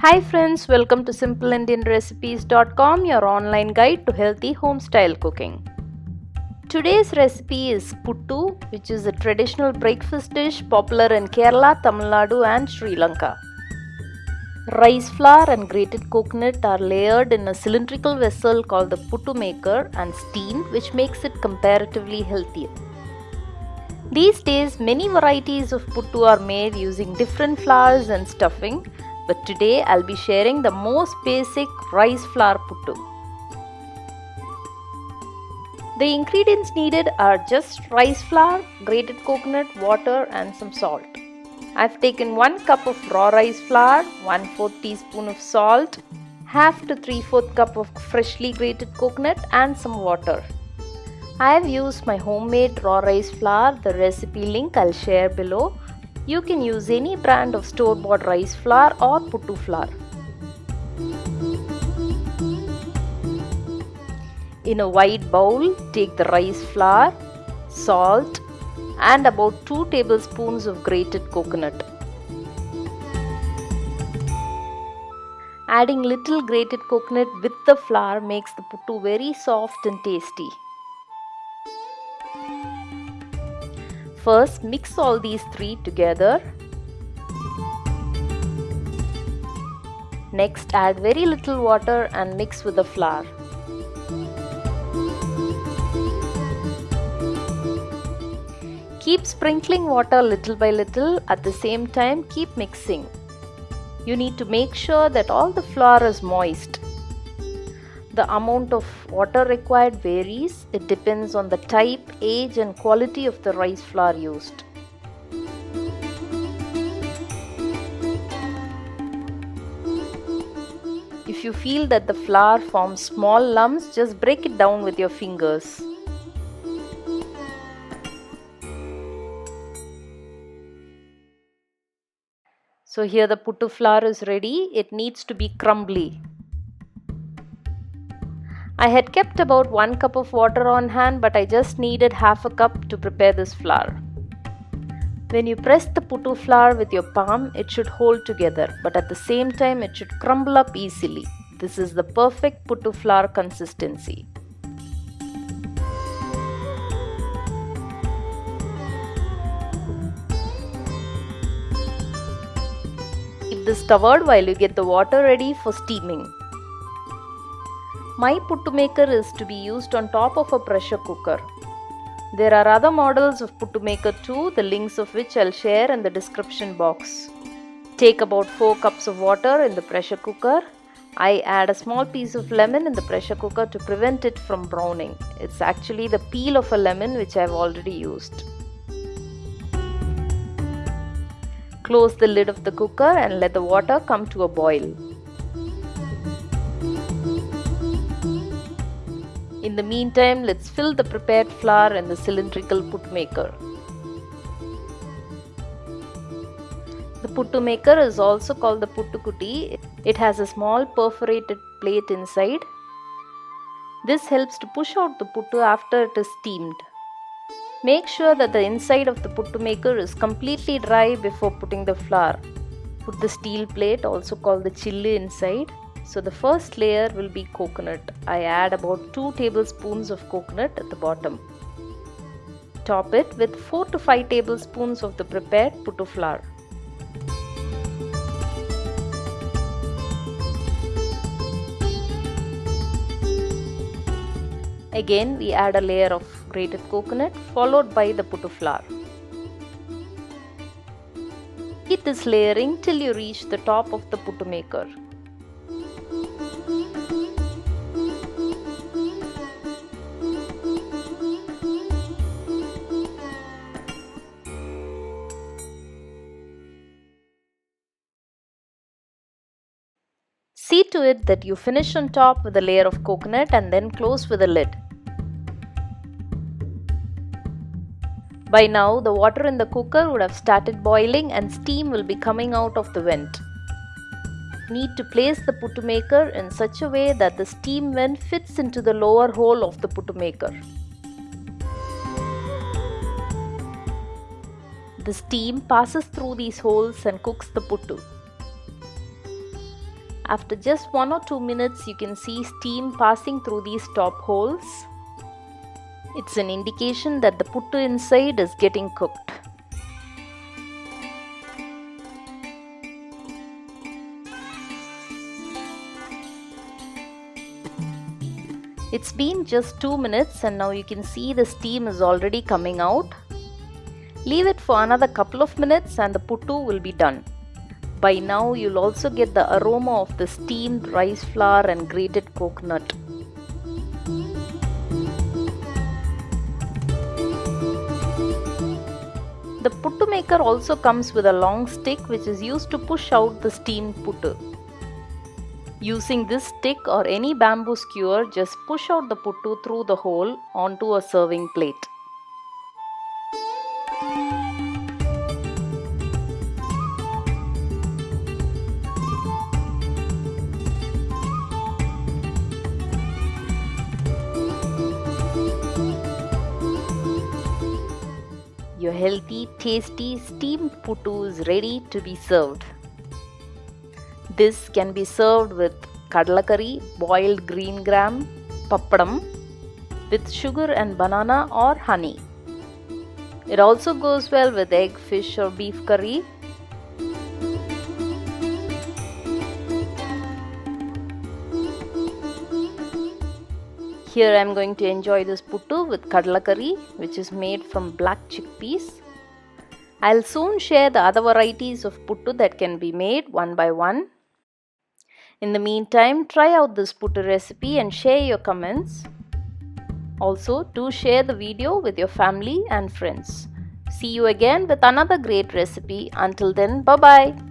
Hi friends, welcome to simpleindianrecipes.com, your online guide to healthy home-style cooking. Today's recipe is Puttu, which is a traditional breakfast dish popular in Kerala, Tamil Nadu and Sri Lanka. Rice flour and grated coconut are layered in a cylindrical vessel called the Puttu Maker and steamed, which makes it comparatively healthier. These days, many varieties of puttu are made using different flours and stuffing, but today I'll be sharing the most basic rice flour puttu. The ingredients needed are just rice flour, grated coconut, water and some salt. I've taken 1 cup of raw rice flour, 1/4 teaspoon of salt, half to 3/4 cup of freshly grated coconut and some water. I have used my homemade raw rice flour. The recipe link I'll share below. You can use any brand of store-bought rice flour or puttu flour. In a wide bowl, take the rice flour, salt and about 2 tablespoons of grated coconut. Adding little grated coconut with the flour makes the puttu very soft and tasty. First, mix all these three together. Next, add very little water and mix with the flour. Keep sprinkling water little by little. At the same time, keep mixing. You need to make sure that all the flour is moist. The amount of water required varies. It depends on the type, age and quality of the rice flour used. If you feel that the flour forms small lumps, just break it down with your fingers. So here the puttu flour is ready. It needs to be crumbly. I had kept about 1 cup of water on hand, but I just needed half a cup to prepare this flour. When you press the puttu flour with your palm, it should hold together, but at the same time it should crumble up easily. This is the perfect puttu flour consistency. Keep this covered while you get the water ready for steaming. My Puttu Maker is to be used on top of a pressure cooker. There are other models of Puttu Maker too, the links of which I'll share in the description box. Take about 4 cups of water in the pressure cooker. I add a small piece of lemon in the pressure cooker to prevent it from browning. It's actually the peel of a lemon which I've already used. Close the lid of the cooker and let the water come to a boil. In the meantime, let's fill the prepared flour in the cylindrical Puttu Maker. The Puttu Maker is also called the Puttu Kutty. It has a small perforated plate inside. This helps to push out the puttu after it is steamed. Make sure that the inside of the Puttu Maker is completely dry before putting the flour. Put the steel plate, also called the chilli, inside. So the first layer will be coconut. I add about 2 tablespoons of coconut at the bottom. Top it with 4 to 5 tablespoons of the prepared puttu flour. Again, we add a layer of grated coconut followed by the puttu flour. Keep this layering till you reach the top of the Puttu Maker. See to it that you finish on top with a layer of coconut and then close with a lid. By now, the water in the cooker would have started boiling and steam will be coming out of the vent. Need to place the Puttu Maker in such a way that the steam vent fits into the lower hole of the Puttu Maker. The steam passes through these holes and cooks the puttu. After just 1 or 2 minutes, you can see steam passing through these top holes. It's an indication that the puttu inside is getting cooked. It's been just 2 minutes and now you can see the steam is already coming out. Leave it for another couple of minutes and the puttu will be done. By now you'll also get the aroma of the steamed rice flour and grated coconut. The Puttu Maker also comes with a long stick which is used to push out the steamed puttu. Using this stick or any bamboo skewer, just push out the puttu through the hole onto a serving plate. Your healthy, tasty steamed puttu is ready to be served. This can be served with kadla curry, boiled green gram, pappadam, with sugar and banana or honey. It also goes well with egg, fish or beef curry. Here I am going to enjoy this puttu with kadla curry, which is made from black chickpeas. I'll soon share the other varieties of puttu that can be made one by one. In the meantime, try out this puttu recipe and share your comments. Also, do share the video with your family and friends. See you again with another great recipe. Until then, bye-bye.